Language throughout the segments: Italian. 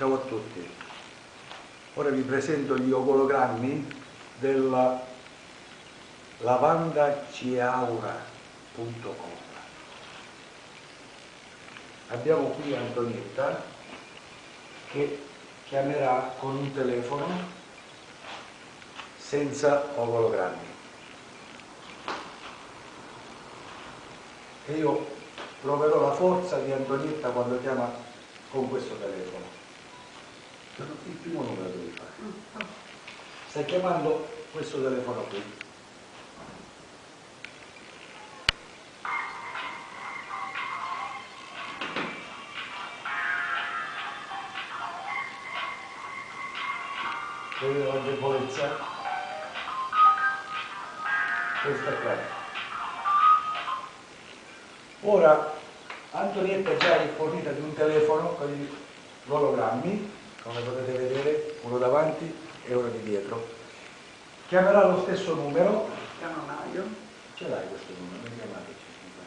Ciao a tutti, ora vi presento gli ogologrammi della lavandaciaura.com. Abbiamo qui Antonietta che chiamerà con un telefono senza ogologrammi e io proverò la forza di Antonietta quando chiama con questo telefono. Il primo numero devi fare. Stai chiamando questo telefono qui. Vedete la debolezza? Questa qua. Ora Antonietta già è fornita di un telefono con gli ologrammi, come potete vedere, uno davanti e uno di dietro. Chiamerà lo stesso numero. Chiamo Mario. Ce l'hai questo numero? Chiamateci.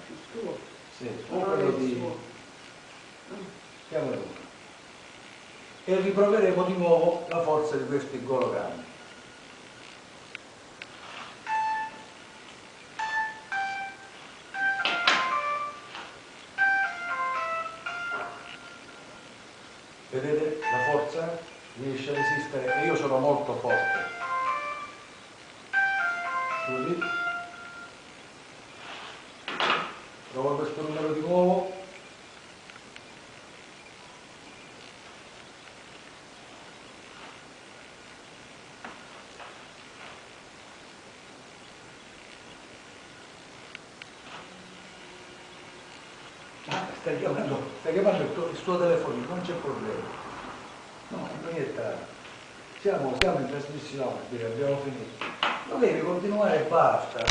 Il tuo? Sì, o quello di... Chiamalo tu. E riproveremo di nuovo la forza di questi ologrammi. Vedete la forza? Riesce a resistere e io sono molto forte. Così. Provo questo numero di nuovo. Stai chiamando il suo telefonino, non c'è problema. No, Antonietta, siamo in trasmissione, abbiamo finito. Non devi continuare e basta.